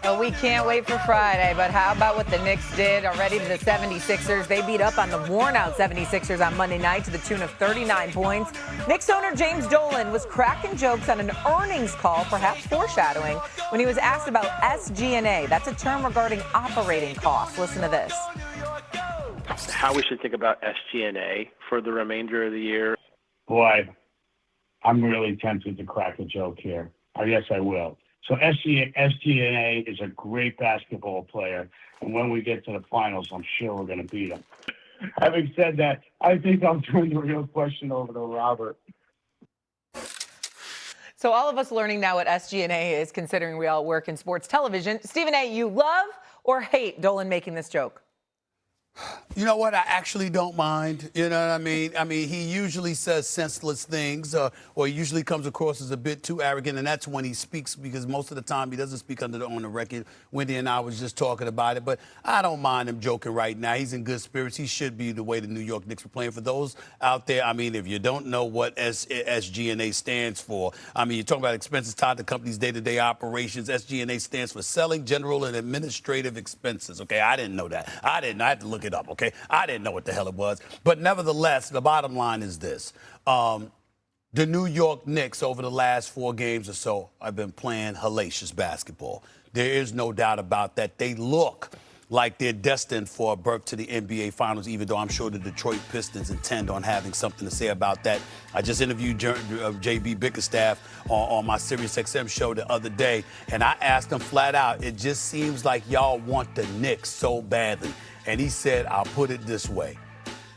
Well, we can't wait for Friday, but how about what the Knicks did already to the 76ers? They beat up on the worn-out 76ers on Monday night to the tune of 39 points. Knicks owner James Dolan was cracking jokes on an earnings call, perhaps foreshadowing, when he was asked about SG&A. That's a term regarding operating costs. Listen to this. How we should think about SG&A for the remainder of the year. Boy, I'm really tempted to crack a joke here. I guess I will. So SGA is a great basketball player, and when we get to the finals, I'm sure we're going to beat him. Having said that, I think I'll turn the real question over to Robert. So all of us learning now what SG&A is, considering we all work in sports television. Stephen A., you love or hate Dolan making this joke? You know what? I actually don't mind. You know what I mean? He usually says senseless things, or he usually comes across as a bit too arrogant, and that's when he speaks, because most of the time he doesn't speak on the record. Wendy and I was just talking about it, but I don't mind him joking right now. He's in good spirits. He should be the way the New York Knicks are playing. For those out there, if you don't know what SG&A stands for, you're talking about expenses tied to companies' day-to-day operations. SG&A stands for Selling, General, and Administrative Expenses. Okay, I didn't know that. I had to look it up, okay? I didn't know what the hell it was. But nevertheless, the bottom line is this. The New York Knicks, over the last 4 games or so, have been playing hellacious basketball. There is no doubt about that. They look like they're destined for a berth to the NBA Finals, even though I'm sure the Detroit Pistons intend on having something to say about that. I just interviewed J.B. Bickerstaff on my SiriusXM show the other day, and I asked him flat out, it just seems like y'all want the Knicks so badly. And he said, I'll put it this way.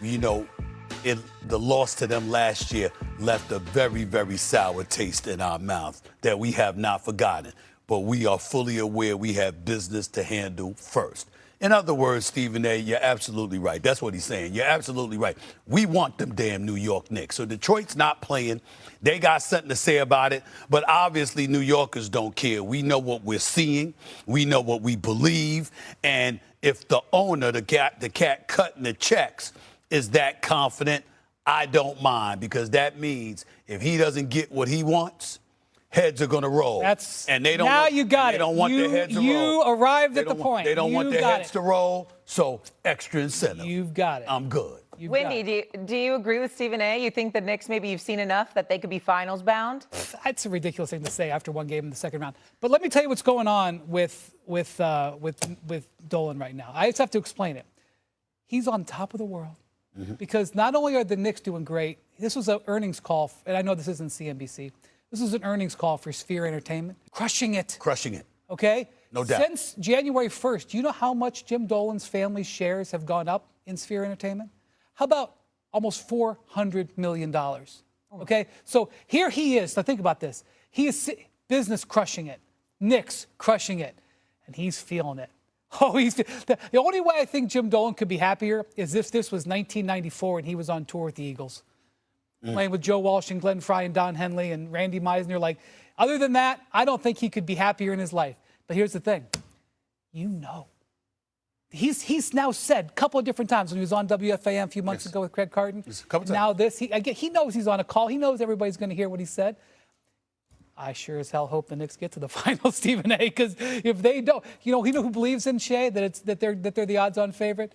The loss to them last year left a very, very sour taste in our mouth that we have not forgotten. But we are fully aware we have business to handle first. In other words, Stephen A., you're absolutely right. That's what he's saying. You're absolutely right. We want them damn New York Knicks. So Detroit's not playing. They got something to say about it. But obviously, New Yorkers don't care. We know what we're seeing. We know what we believe. And if the owner, the cat cutting the checks, is that confident, I don't mind, because that means if he doesn't get what he wants, heads are going to roll. And they don't. Now you got it. They don't want their heads to roll. You arrived at the point. They don't want their heads to roll. So extra incentive. You've got it. I'm good. Wendy, do you agree with Stephen A.? You think the Knicks, maybe you've seen enough that they could be finals bound? That's a ridiculous thing to say after one game in the second round. But let me tell you what's going on with Dolan right now. I just have to explain it. He's on top of the world because not only are the Knicks doing great. This was an earnings call, and I know this isn't CNBC. This is an earnings call for Sphere Entertainment. Crushing it. Crushing it. Okay? No doubt. Since January 1st, do you know how much Jim Dolan's family shares have gone up in Sphere Entertainment? How about almost $400 million? Okay? So here he is. Now think about this. He is business crushing it. Knicks crushing it. And he's feeling it. Oh, the only way I think Jim Dolan could be happier is if this was 1994 and he was on tour with the Eagles. Playing with Joe Walsh and Glenn Fry and Don Henley and Randy Meisner. Like, other than that, I don't think he could be happier in his life. But here's the thing. He's now said a couple of different times when he was on WFAN a few months ago with Craig Carton. Now this, he knows he's on a call. He knows everybody's going to hear what he said. I sure as hell hope the Knicks get to the finals, Stephen A., because if they don't, you know who believes in Shea, that they're the odds-on favorite?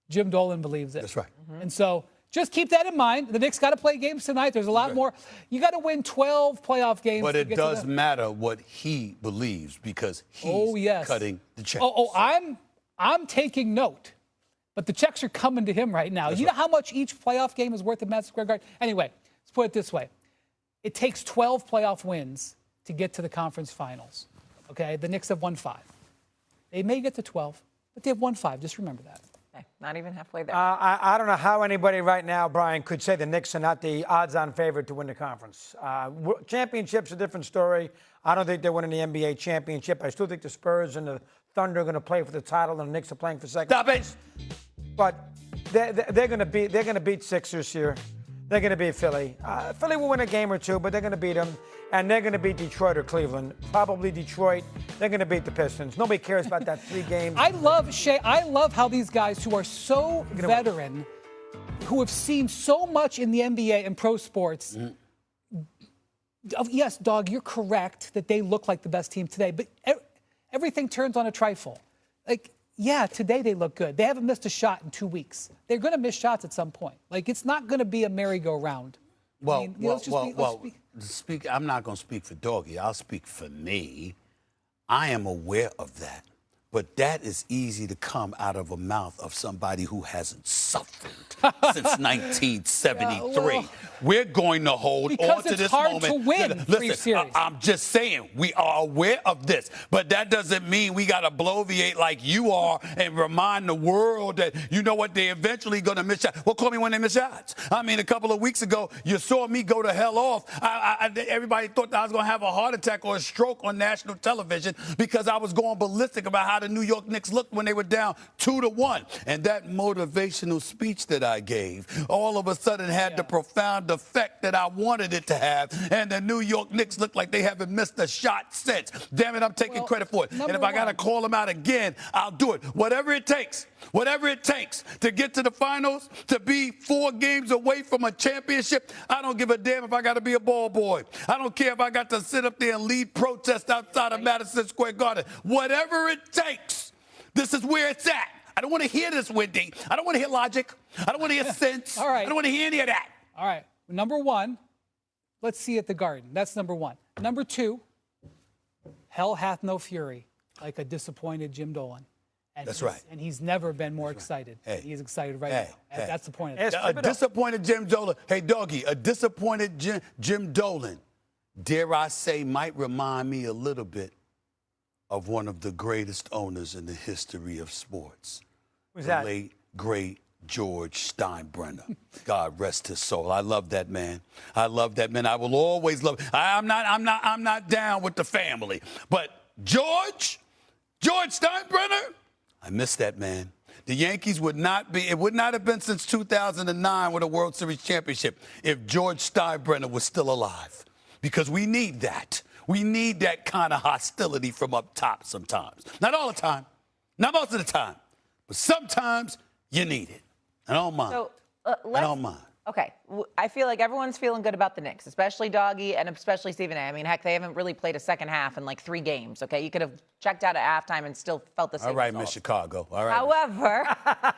Jim Dolan believes it. That's right. And so just keep that in mind. The Knicks got to play games tonight. There's a lot more. You got to win 12 playoff games. But it does matter what he believes because he's cutting the checks. I'm taking note. But the checks are coming to him right now. That's you know how much each playoff game is worth at Madison Square Garden? Anyway, let's put it this way. It takes 12 playoff wins to get to the conference finals. Okay? The Knicks have won 5. They may get to 12, but they have won 5. Just remember that. Not even halfway there. I don't know how anybody right now, Brian, could say the Knicks are not the odds-on favorite to win the conference. Championship's a different story. I don't think they're winning the NBA championship. I still think the Spurs and the Thunder are going to play for the title, and the Knicks are playing for second. Stop it! But they're going to beat Sixers here. They're going to beat Philly. Philly will win a game or two, but they're going to beat them. And they're going to beat Detroit or Cleveland. Probably Detroit. They're going to beat the Pistons. Nobody cares about that 3 games. I love how these guys who are so veteran, who have seen so much in the NBA and pro sports. Yes, Dog, you're correct that they look like the best team today. But everything turns on a trifle. Like, yeah, today they look good. They haven't missed a shot in 2 weeks. They're going to miss shots at some point. Like, it's not going to be a merry-go-round. Well, Speak. I'm not going to speak for Doggy. I'll speak for me. I am aware of that. But that is easy to come out of a mouth of somebody who hasn't suffered since 1973. We're going to hold on to this moment. Because it's hard to win three series. I'm just saying, we are aware of this. But that doesn't mean we got to bloviate like you are and remind the world that, you know what, they're eventually going to miss shots. Well, call me when they miss shots. I mean, a couple of weeks ago, you saw me go to hell off. Everybody thought that I was going to have a heart attack or a stroke on national television because I was going ballistic about how the New York Knicks looked when they were down 2-1. And that motivational speech that I gave all of a sudden had the profound effect that I wanted it to have. And the New York Knicks look like they haven't missed a shot since. Damn it, I'm taking credit for it. And if I got to call them out again, I'll do it. Whatever it takes to get to the finals, to be 4 games away from a championship. I don't give a damn if I got to be a ball boy. I don't care if I got to sit up there and lead protest outside of Madison Square Garden. Whatever it takes, this is where it's at. I don't want to hear this, Wendy. I don't want to hear logic. I don't want to hear sense. All right. I don't want to hear any of that. All right. Number 1, let's see at the Garden. That's number 1. Number 2, hell hath no fury like a disappointed Jim Dolan. And That's right. And he's never been more excited. Hey. He's excited right now. Hey. That's the point of it. A disappointed Jim Dolan. Hey, Doggy, a disappointed Jim Dolan, dare I say, might remind me a little bit of one of the greatest owners in the history of sports. Who's the that? late, great George Steinbrenner. God rest his soul. I love that man. I love that man. I will always love. I'm not down with the family, but George Steinbrenner, I miss that man. The Yankees would not have been since 2009 with a World Series championship if George Steinbrenner was still alive, because we need that. We need that kind of hostility from up top sometimes. Not all the time, not most of the time, but sometimes you need it. I don't mind. So I don't mind. Okay, I feel like everyone's feeling good about the Knicks, especially Doggy and especially Stephen A. I mean, heck, they haven't really played a second half in like 3 games, okay? You could have checked out at halftime and still felt the same All right, result. Miss Chicago. All right.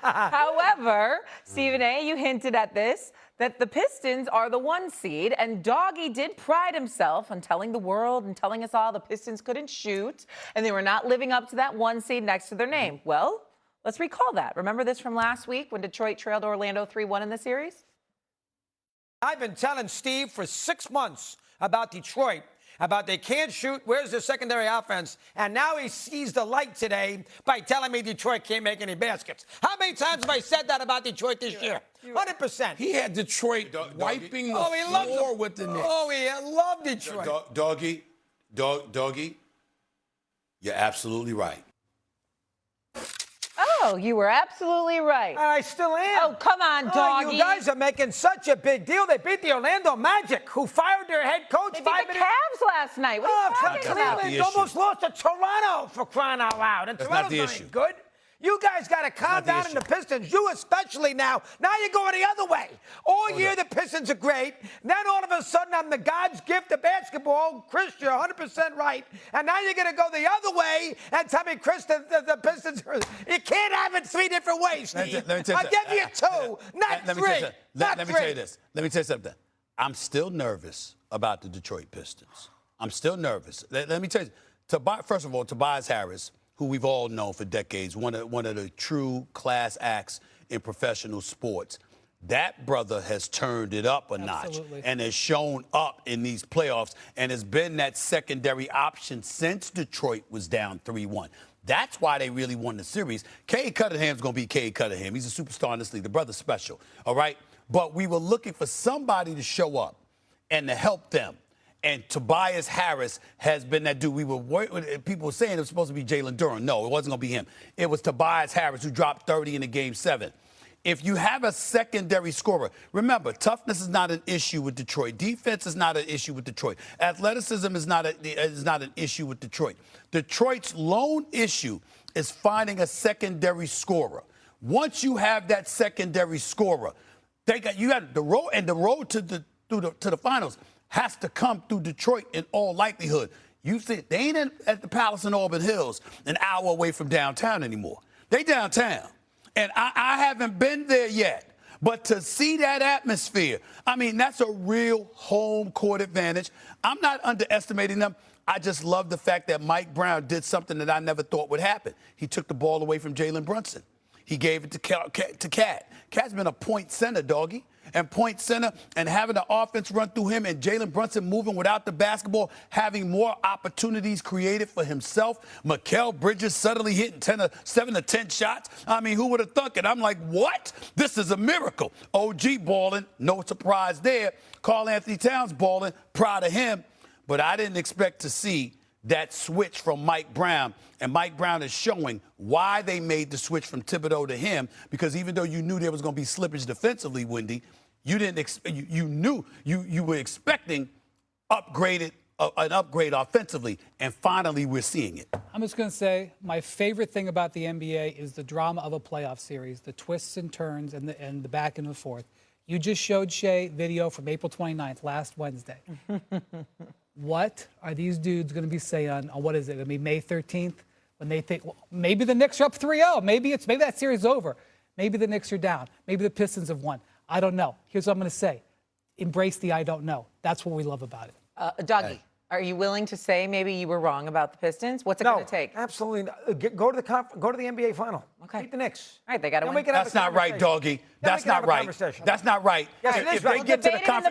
However, Stephen A., you hinted at this, that the Pistons are the 1 seed, and Doggy did pride himself on telling the world and telling us all the Pistons couldn't shoot, and they were not living up to that 1 seed next to their name. Well, let's recall that. Remember this from last week when Detroit trailed Orlando 3-1 in the series? I've been telling Steve for 6 months about Detroit, about they can't shoot, where's the secondary offense, and now he sees the light today by telling me Detroit can't make any baskets. How many times have I said that about Detroit this year? 100%. He had Detroit wiping the floor with the Knicks. Oh, he loved Detroit. Doggy, you're absolutely right. Oh, you were absolutely right. And I still am. Oh, come on, Doggy. Oh, you guys are making such a big deal. They beat the Orlando Magic, who fired their head coach. They beat the Cavs last night. What are you talking about? Cleveland almost lost to Toronto, for crying out loud. And That's Toronto's not the not issue. any good. You guys got to calm down in the Pistons. You especially now. Now you're going the other way. All year the Pistons are great. Then all of a sudden I'm the God's gift of basketball. Chris, you're 100% right. And now you're going to go the other way and tell me, Chris, the Pistons are... You can't have it 3 different ways, Steve. I'll give you 2, not 3. Let me tell you this. Let me tell you something. I'm still nervous about the Detroit Pistons. I'm still nervous. Let me tell you. First of all, Tobias Harris, who we've all known for decades, one of the true class acts in professional sports. That brother has turned it up a notch and has shown up in these playoffs and has been that secondary option since Detroit was down 3-1. That's why they really won the series. Cade Cunningham's going to be Cade Cunningham. He's a superstar in this league. The brother's special, all right? But we were looking for somebody to show up and to help them. And Tobias Harris has been that dude. People were saying it was supposed to be Jalen Duren. No, it wasn't going to be him. It was Tobias Harris who dropped 30 in the Game 7. If you have a secondary scorer, remember, toughness is not an issue with Detroit. Defense is not an issue with Detroit. Athleticism is not an issue with Detroit. Detroit's lone issue is finding a secondary scorer. Once you have that secondary scorer, you got the road, and the road to the finals has to come through Detroit in all likelihood. You see, they ain't at the Palace in Auburn Hills, an hour away from downtown anymore. They downtown. And I haven't been there yet. But to see that atmosphere, I mean, that's a real home court advantage. I'm not underestimating them. I just love the fact that Mike Brown did something that I never thought would happen. He took the ball away from Jalen Brunson. He gave it to Cat. Cat's been a point center, doggy. And point center and having the offense run through him and Jalen Brunson moving without the basketball, having more opportunities created for himself. Mikal Bridges suddenly hitting 7 to 10 shots. I mean, who would have thunk it? I'm like, what? This is a miracle. OG balling, no surprise there. Karl Anthony Towns balling, proud of him. But I didn't expect to see that switch from Mike Brown. And Mike Brown is showing why they made the switch from Thibodeau to him, because even though you knew there was going to be slippage defensively, Wendy, you didn't. You knew you were expecting an upgrade offensively, and finally we're seeing it. I'm just going to say my favorite thing about the NBA is the drama of a playoff series, the twists and turns and the back and the forth. You just showed Shea video from April 29th, last Wednesday. What are these dudes going to be saying on what is it? Going to be May 13th when they think, well, maybe the Knicks are up 3-0. Maybe that series is over. Maybe the Knicks are down. Maybe the Pistons have won. I don't know. Here's what I'm going to say. Embrace the I don't know. That's what we love about it. Dougie, are you willing to say maybe you were wrong about the Pistons? What's it going to take? Absolutely not. Go to the NBA final. Okay. Beat the Knicks. All right, they got to win. That's not right, doggy. That's not right. That's not right. Yes, it is If right. they get to the conference.